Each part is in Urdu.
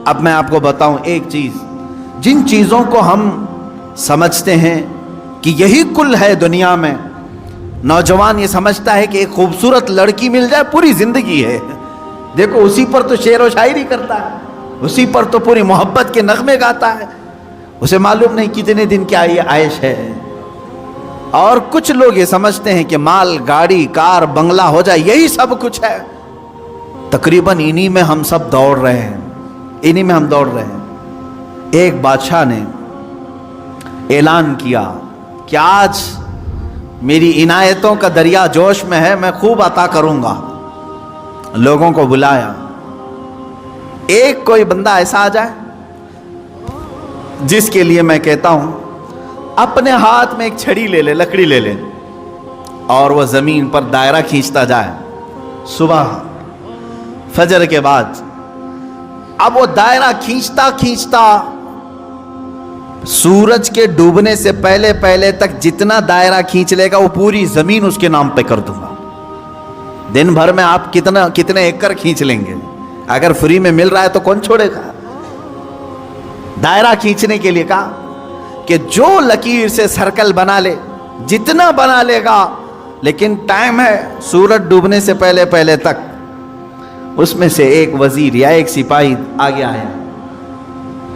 اب میں آپ کو بتاؤں ایک چیز، جن چیزوں کو ہم سمجھتے ہیں کہ یہی کل ہے دنیا میں، نوجوان یہ سمجھتا ہے کہ ایک خوبصورت لڑکی مل جائے پوری زندگی ہے، دیکھو اسی پر تو شعر و شاعری کرتا ہے، اسی پر تو پوری محبت کے نغمے گاتا ہے، اسے معلوم نہیں کتنے دن کیا یہ عائش ہے۔ اور کچھ لوگ یہ سمجھتے ہیں کہ مال، گاڑی، کار، بنگلہ ہو جائے یہی سب کچھ ہے۔ تقریباً انہی میں ہم سب دوڑ رہے ہیں، انہی میں ہم دوڑ رہے ہیں۔ ایک بادشاہ نے اعلان کیا کہ آج میری عنایتوں کا دریا جوش میں ہے، میں خوب عطا کروں گا۔ لوگوں کو بلایا، ایک کوئی بندہ ایسا آ جائے جس کے لیے میں کہتا ہوں اپنے ہاتھ میں ایک چھڑی لے لے، لکڑی لے لے، اور وہ زمین پر دائرہ کھینچتا جائے صبح فجر کے بعد۔ اب وہ دائرہ کھینچتا کھینچتا سورج کے ڈوبنے سے پہلے پہلے تک جتنا دائرہ کھینچ لے گا وہ پوری زمین اس کے نام پہ کر دوں گا۔ دن بھر میں آپ کتنے ایکڑ کھینچ لیں گے؟ اگر فری میں مل رہا ہے تو کون چھوڑے گا؟ دائرہ کھینچنے کے لیے کہا کہ جو لکیر سے سرکل بنا لے، جتنا بنا لے گا، لیکن ٹائم ہے سورج ڈوبنے سے پہلے پہلے تک۔ اس میں سے ایک وزیر یا ایک سپاہی آگے آیا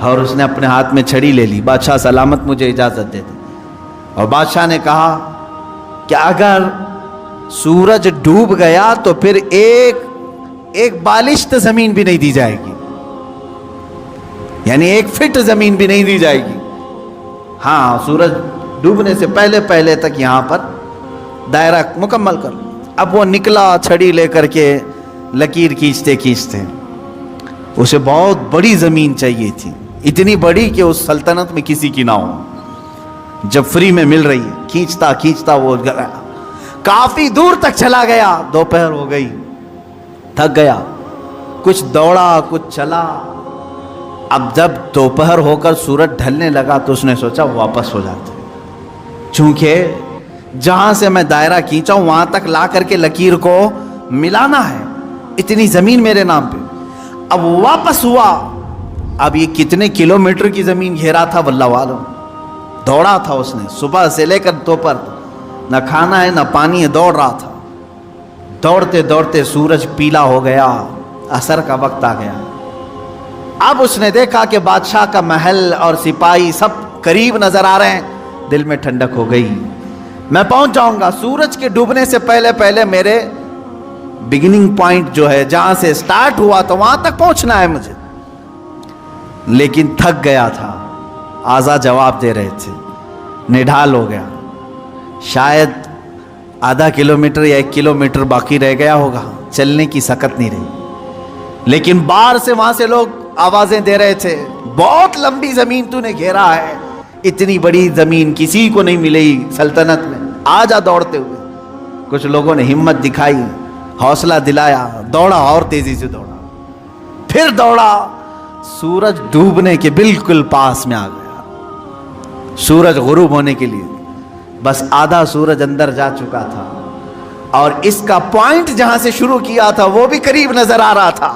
اور اس نے اپنے ہاتھ میں چھڑی لے لی، بادشاہ سلامت مجھے اجازت دے دے۔ اور بادشاہ نے کہا کہ اگر سورج ڈوب گیا تو پھر ایک بالشت زمین بھی نہیں دی جائے گی، یعنی 1 فٹ زمین بھی نہیں دی جائے گی۔ ہاں، سورج ڈوبنے سے پہلے پہلے تک یہاں پر دائرہ مکمل کر۔ اب وہ نکلا چھڑی لے کر کے، لکیر کھینچتے کھینچتے، اسے بہت بڑی زمین چاہیے تھی، اتنی بڑی کہ اس سلطنت میں کسی کی نہ ہو، جب فری میں مل رہی ہے۔ کھینچتا کھینچتا وہ گیا، کافی دور تک چلا گیا، دوپہر ہو گئی، تھک گیا، کچھ دوڑا کچھ چلا۔ اب جب دوپہر ہو کر سورج ڈھلنے لگا تو اس نے سوچا واپس ہو جاتے، چونکہ جہاں سے میں دائرہ کھینچا ہوں وہاں تک لا کر کے لکیر کو ملانا ہے، اتنی زمین میرے نام پہ۔ اب واپس ہوا، اب یہ کتنے کلومیٹر کی زمین گھیرا تھا واللہ عالم، دوڑا تھا اس نے صبح سے لے کر دوپہر، نہ کھانا ہے نہ پانی ہے، دوڑ رہا تھا۔ دوڑتے دوڑتے سورج پیلا ہو گیا، عصر کا وقت آ گیا۔ اب اس نے دیکھا کہ بادشاہ کا محل اور سپاہی سب قریب نظر آ رہے ہیں، دل میں ٹھنڈک ہو گئی، میں پہنچ جاؤں گا سورج کے ڈوبنے سے پہلے پہلے، میرے بگننگ پوائنٹ جو ہے جہاں سے سٹارٹ ہوا تو وہاں تک پہنچنا ہے مجھے۔ لیکن تھک گیا تھا، آزا جواب دے رہے تھے، نڈھال ہو گیا، شاید آدھا کلومیٹر یا 1 کلومیٹر باقی رہ گیا ہوگا، چلنے کی سکت نہیں رہی۔ لیکن باہر سے وہاں سے لوگ آوازیں دے رہے تھے، بہت لمبی زمین تو نے گھیرا ہے، اتنی بڑی زمین کسی کو نہیں ملے گی سلطنت میں، آ جا دوڑتے ہوئے۔ کچھ لوگوں نے ہمت دکھائی، حوصلہ دلایا، دوڑا اور تیزی سے دوڑا، پھر دوڑا، سورج ڈوبنے کے بالکل پاس میں آ گیا، سورج غروب ہونے کے لیے بس آدھا سورج اندر جا چکا تھا، اور اس کا پوائنٹ جہاں سے شروع کیا تھا وہ بھی قریب نظر آ رہا تھا،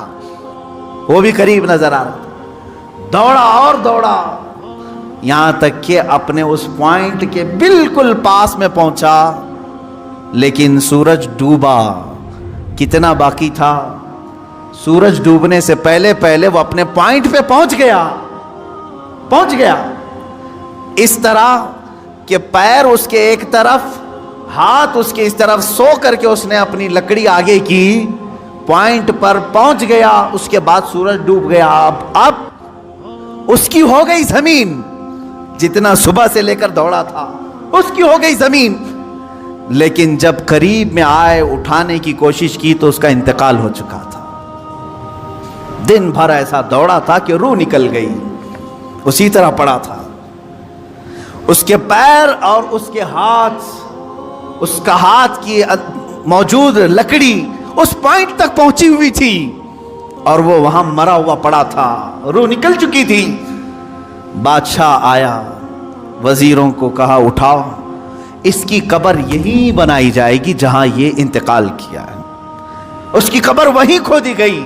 وہ بھی قریب نظر آ رہا تھا۔ دوڑا اور دوڑا، یہاں تک کہ اپنے اس پوائنٹ کے بالکل پاس میں پہنچا، لیکن سورج ڈوبا۔ کتنا باقی تھا؟ سورج ڈوبنے سے پہلے پہلے وہ اپنے پوائنٹ پہ پہنچ گیا، اس طرح کہ پیر اس کے ایک طرف، ہاتھ اس کے اس طرف، سو کر کے اس نے اپنی لکڑی آگے کی، پوائنٹ پر پہنچ گیا۔ اس کے بعد سورج ڈوب گیا، اب اس کی ہو گئی زمین، جتنا صبح سے لے کر دوڑا تھا اس کی ہو گئی زمین۔ لیکن جب قریب میں آئے، اٹھانے کی کوشش کی تو اس کا انتقال ہو چکا تھا۔ دن بھر ایسا دوڑا تھا کہ روح نکل گئی، اسی طرح پڑا تھا۔ اس کے پیر اور اس کے ہاتھ، اس کا ہاتھ کی موجود لکڑی اس پوائنٹ تک پہنچی ہوئی تھی، اور وہ وہاں مرا ہوا پڑا تھا، روح نکل چکی تھی۔ بادشاہ آیا، وزیروں کو کہا اٹھاؤ، اس کی قبر یہیں بنائی جائے گی جہاں یہ انتقال کیا ہے۔ اس کی قبر وہیں کھودی گئی۔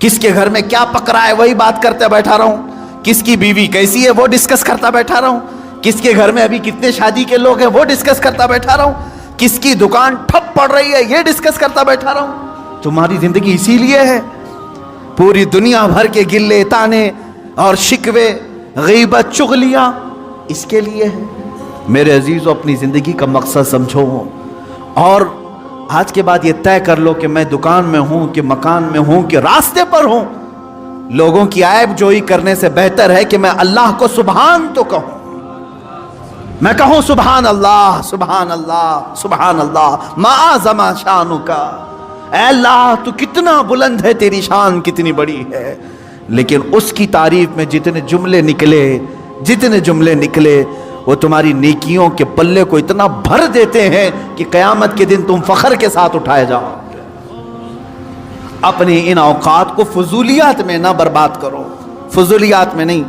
کس کے گھر میں کیا پک رہا ہے وہی بات کرتے بیٹھا رہا ہوں, کس کی بیوی کیسی ہے وہ ڈسکس کرتا بیٹھا رہا ہوں, کس کے گھر میں ابھی کتنے شادی کے لوگ ہیں وہ ڈسکس کرتا بیٹھا رہا ہوں, کس کی دکان ٹھپ پڑ رہی ہے یہ ڈسکس کرتا بیٹھا رہا ہوں. تمہاری زندگی اسی لیے ہے, پوری دنیا بھر کے گلے تانے اور شکوے غیبت چغلیاں اس کے لیے ہے. میرے عزیزو, اپنی زندگی کا مقصد سمجھو اور آج کے بعد یہ طے کر لو کہ میں دکان میں ہوں کہ مکان میں ہوں کہ راستے پر ہوں, لوگوں کی عیب جوئی کرنے سے بہتر ہے کہ میں اللہ کو سبحان تو کہوں, میں کہوں سبحان اللہ سبحان اللہ سبحان اللہ ما اعظم شانک, اے اللہ تو کتنا بلند ہے, تیری شان کتنی بڑی ہے. لیکن اس کی تعریف میں جتنے جملے نکلے وہ تمہاری نیکیوں کے پلے کو اتنا بھر دیتے ہیں کہ قیامت کے دن تم فخر کے ساتھ اٹھائے جاؤ. اپنے ان اوقات کو فضولیات میں نہ برباد کرو, فضولیات میں نہیں.